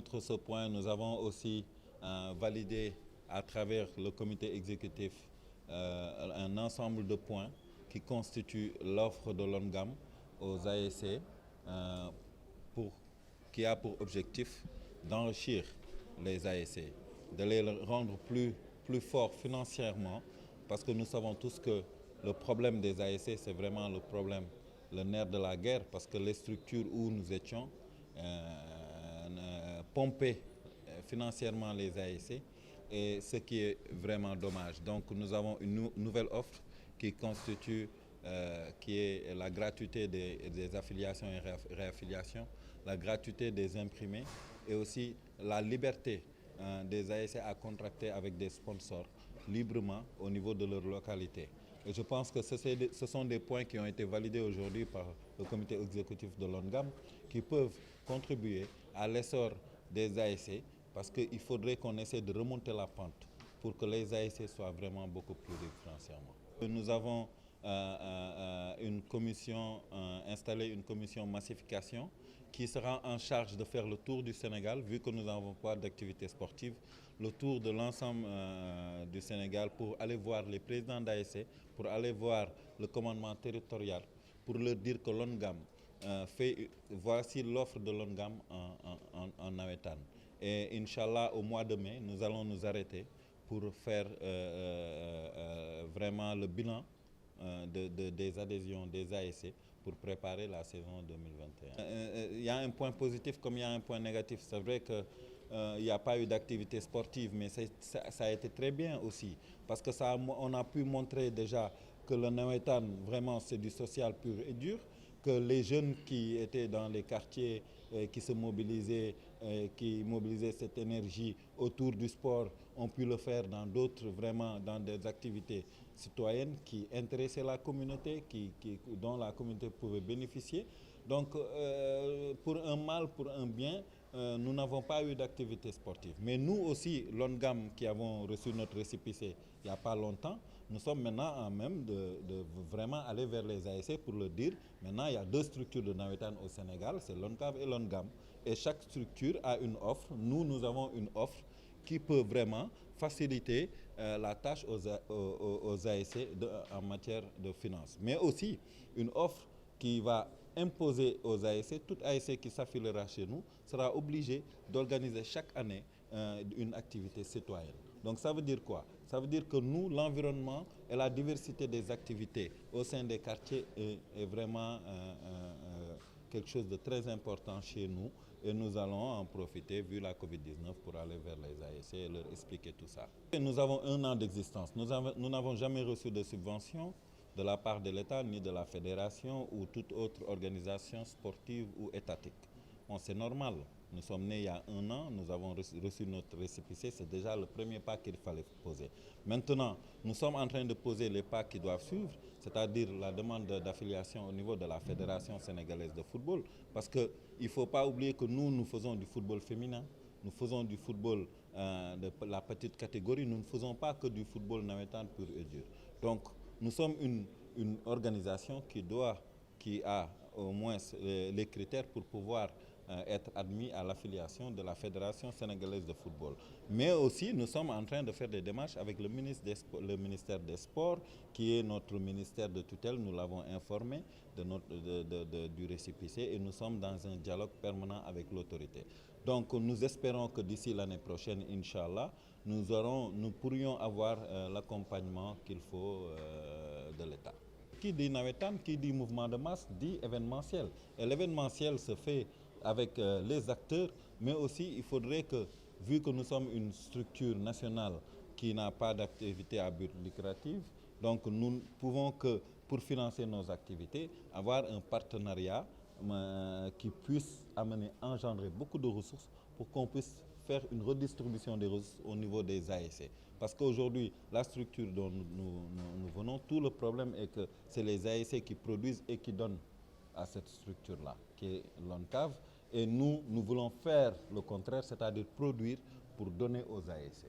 outre ce point, nous avons aussi validé à travers le comité exécutif un ensemble de points qui constituent l'offre de l'ONGAM aux ASC qui a pour objectif d'enrichir les ASC, de les rendre plus forts financièrement, parce que nous savons tous que le problème des ASC, c'est vraiment le problème, le nerf de la guerre, parce que les structures où nous étions pompaient financièrement les ASC, et ce qui est vraiment dommage. Donc nous avons une nouvelle offre qui constitue, qui est la gratuité des affiliations et réaffiliations, la gratuité des imprimés et aussi la liberté des ASC à contracter avec des sponsors librement au niveau de leur localité. Et je pense que ce sont des points qui ont été validés aujourd'hui par le comité exécutif de l'ONGAM qui peuvent contribuer à l'essor des ASC, parce qu'il faudrait qu'on essaie de remonter la pente pour que les ASC soient vraiment beaucoup plus riches financièrement. Nous avons installé une commission massification qui sera en charge de faire le tour du Sénégal, vu que nous n'avons pas d'activité sportive, le tour de l'ensemble du Sénégal pour aller voir les présidents d'ASC, pour aller voir le commandement territorial, pour leur dire que l'ONGAM voici l'offre de l'ONGAM en navétane. Et Inch'Allah, au mois de mai, nous allons nous arrêter pour faire vraiment le bilan des adhésions des ASC pour préparer la saison 2021. Il y a un point positif comme il y a un point négatif. C'est vrai qu'il n'y a pas eu d'activité sportive, mais ça a été très bien aussi, parce que on a pu montrer déjà que le navétane, vraiment, c'est du social pur et dur, que les jeunes qui étaient dans les quartiers, qui se mobilisaient, qui mobilisaient cette énergie autour du sport, ont pu le faire dans d'autres, vraiment dans des activités citoyennes qui intéressaient la communauté, dont la communauté pouvait bénéficier. Donc, pour un mal, pour un bien, nous n'avons pas eu d'activité sportive. Mais nous aussi, l'ONGAM, qui avons reçu notre récépissé il n'y a pas longtemps, nous sommes maintenant en même de vraiment aller vers les ASC pour leur dire, maintenant il y a deux structures de navétane au Sénégal, c'est l'ONCAV et l'ONGAM. Et chaque structure a une offre. Nous avons une offre qui peut vraiment faciliter la tâche aux ASC en matière de finances. Mais aussi une offre qui va imposer aux ASC, toute ASC qui s'affiliera chez nous sera obligée d'organiser chaque année une activité citoyenne. Donc ça veut dire quoi? Ça veut dire que nous, l'environnement et la diversité des activités au sein des quartiers est vraiment quelque chose de très important chez nous, et nous allons en profiter, vu la Covid-19, pour aller vers les ASC et leur expliquer tout ça. Et nous avons 1 an d'existence. Nous n'avons jamais reçu de subvention de la part de l'État, ni de la fédération ou toute autre organisation sportive ou étatique. Bon, c'est normal. Nous sommes nés il y a 1 an, nous avons reçu notre récépissé, c'est déjà le premier pas qu'il fallait poser. Maintenant, nous sommes en train de poser les pas qui doivent suivre, c'est-à-dire la demande d'affiliation au niveau de la Fédération sénégalaise de football, parce qu'il ne faut pas oublier que nous faisons du football féminin, nous faisons du football de la petite catégorie, nous ne faisons pas que du football navétane pur et dur. Donc, nous sommes une organisation qui a au moins les critères pour pouvoir être admis à l'affiliation de la Fédération sénégalaise de football. Mais aussi, nous sommes en train de faire des démarches avec le ministère des Sports, qui est notre ministère de tutelle. Nous l'avons informé du récépissé, et nous sommes dans un dialogue permanent avec l'autorité. Donc, nous espérons que d'ici l'année prochaine, Inch'Allah, nous pourrions avoir l'accompagnement qu'il faut de l'État. Qui dit navétane, qui dit mouvement de masse, dit événementiel. Et l'événementiel se fait avec les acteurs, mais aussi il faudrait que, vu que nous sommes une structure nationale qui n'a pas d'activité à but lucratif, donc nous ne pouvons que, pour financer nos activités, avoir un partenariat qui puisse engendrer beaucoup de ressources pour qu'on puisse faire une redistribution des ressources au niveau des ASC. Parce qu'aujourd'hui, la structure dont nous venons, tout le problème est que c'est les ASC qui produisent et qui donnent à cette structure-là, qui est l'ONCAV. Et nous voulons faire le contraire, c'est-à-dire produire pour donner aux ASC.